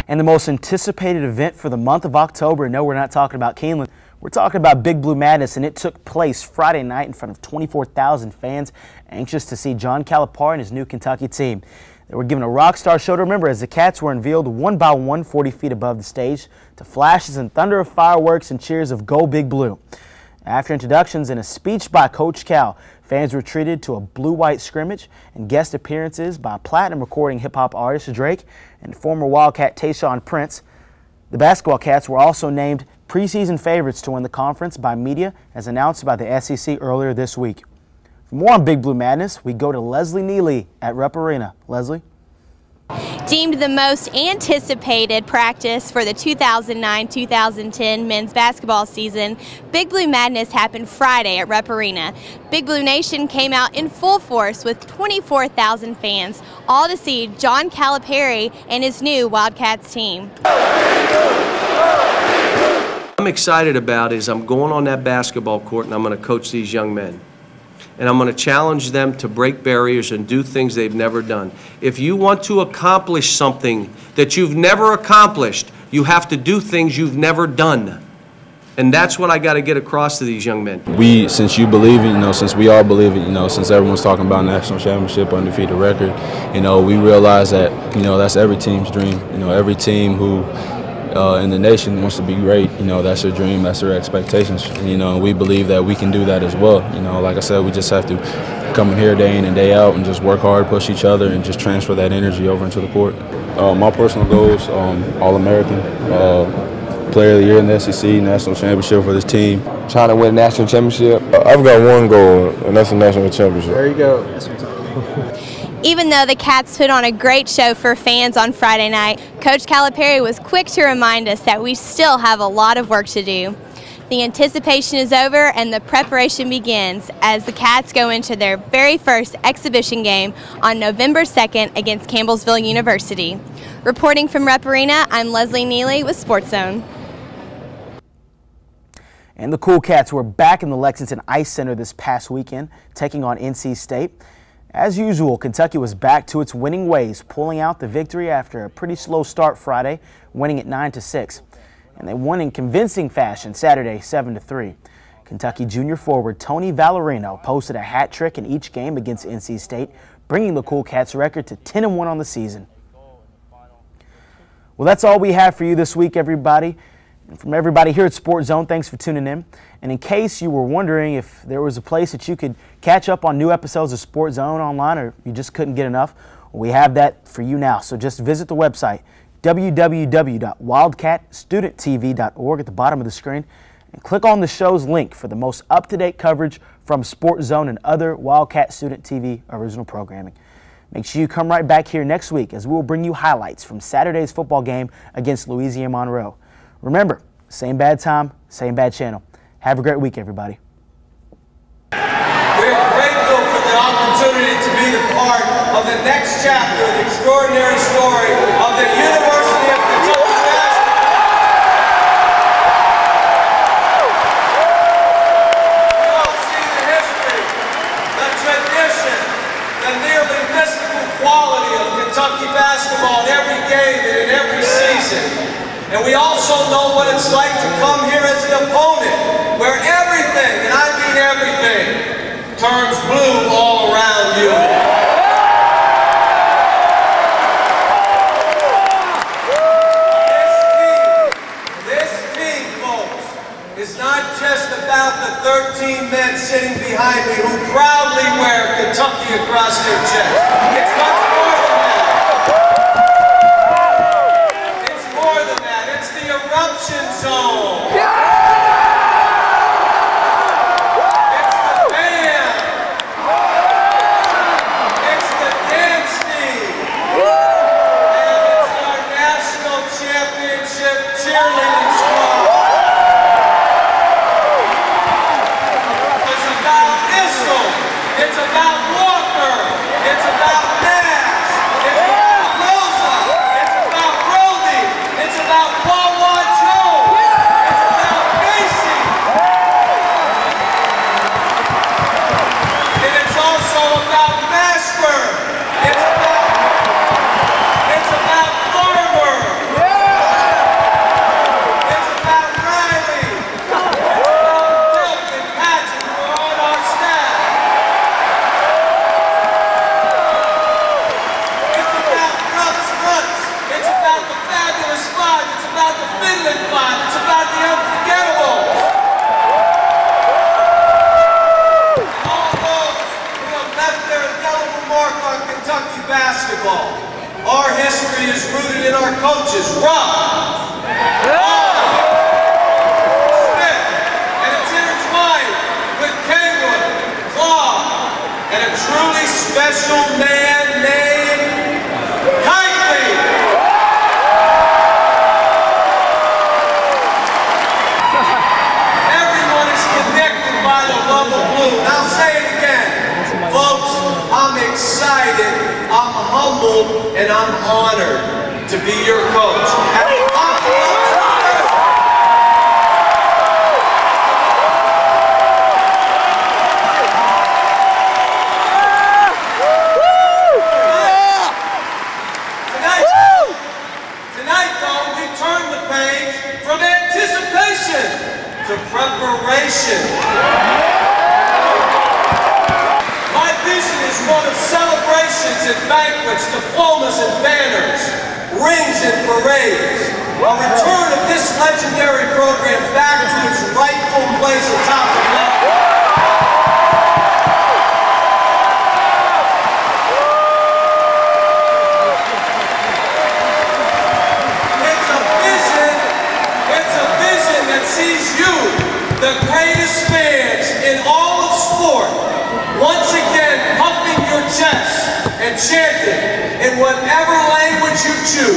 And the most anticipated event for the month of October, no, we're not talking about Keeneland. We're talking about Big Blue Madness, and it took place Friday night in front of 24,000 fans anxious to see John Calipari and his new Kentucky team. They were given a rock star show to remember as the Cats were unveiled one by one 40 feet above the stage to flashes and thunder of fireworks and cheers of Go Big Blue. After introductions and a speech by Coach Cal, fans were treated to a blue-white scrimmage and guest appearances by platinum recording hip-hop artist Drake and former Wildcat Tayshaun Prince. The basketball Cats were also named preseason favorites to win the conference by media, as announced by the SEC earlier this week. For more on Big Blue Madness, we go to Leslie Neely at Rupp Arena. Leslie? Deemed the most anticipated practice for the 2009-2010 men's basketball season, Big Blue Madness happened Friday at Rupp Arena. Big Blue Nation came out in full force with 24,000 fans, all to see John Calipari and his new Wildcats team. I'm excited about is I'm going on that basketball court and I'm going to coach these young men. And I'm going to challenge them to break barriers and do things they've never done. If you want to accomplish something that you've never accomplished, you have to do things you've never done. And that's what I got to get across to these young men. Since you believe it, since we all believe it, since everyone's talking about national championship, undefeated record, we realize that, that's every team's dream. Every team who in the nation wants to be great. That's their dream, that's their expectations. And we believe that we can do that as well. Like I said, we just have to come in here day in and day out and just work hard, push each other, and just transfer that energy over into the court. My personal goals, All-American, Player of the Year in the SEC, National Championship for this team. Trying to win a national championship. I've got one goal, and that's a national championship. There you go. Even though the Cats put on a great show for fans on Friday night, Coach Calipari was quick to remind us that we still have a lot of work to do. The anticipation is over and the preparation begins as the Cats go into their very first exhibition game on November 2nd against Campbellsville University. Reporting from Rupp Arena, I'm Leslie Neely with SportsZone. And the Cool Cats were back in the Lexington Ice Center this past weekend, taking on NC State. As usual, Kentucky was back to its winning ways, pulling out the victory after a pretty slow start Friday, winning at 9-6. And they won in convincing fashion Saturday, 7-3. Kentucky junior forward Tony Valerino posted a hat trick in each game against NC State, bringing the Cool Cats record to 10-1 on the season. Well, that's all we have for you this week, everybody. And from everybody here at SportsZone, thanks for tuning in. And in case you were wondering if there was a place that you could catch up on new episodes of SportsZone online or you just couldn't get enough, well, we have that for you now. So just visit the website, www.wildcatstudenttv.org at the bottom of the screen, and click on the show's link for the most up-to-date coverage from SportsZone and other Wildcat Student TV original programming. Make sure you come right back here next week as we will bring you highlights from Saturday's football game against Louisiana Monroe. Remember, same bad time, same bad channel. Have a great week, everybody. We're grateful for the opportunity to be the part of the next chapter of the extraordinary story of the University of Kentucky basketball. We all see the history, the tradition, the nearly mystical quality of Kentucky basketball in every game and in every season. And we also know what it's like to come here as an opponent, where everything, and I mean everything, turns blue all around you. This team, folks, is not just about the 13 men sitting behind me who proudly wear Kentucky across their chest. It's much more than that. Eruption zone. It's the band. It's the dance team. And it's our national championship cheerleading squad. It's about Issel. It's about Walker. It's about Matt. chemistry is rooted in our coaches, Rob, Smith, and it's intertwined with Kangwood, Claude, and a truly special man named Kitely. Everyone is connected by the love of blue. Now say it again. Folks, I'm excited, I'm humbled, and I'm honored to be your coach. Tonight, though, we turn the page from anticipation to preparation. My vision is one of celebrations and banquets, diplomas and banners, rings and parades. A return of this legendary program back to its rightful place atop the mountain. It's a vision that sees you, the greatest fans in all of sport, once again puffing your chest and chanting in whatever language you choose.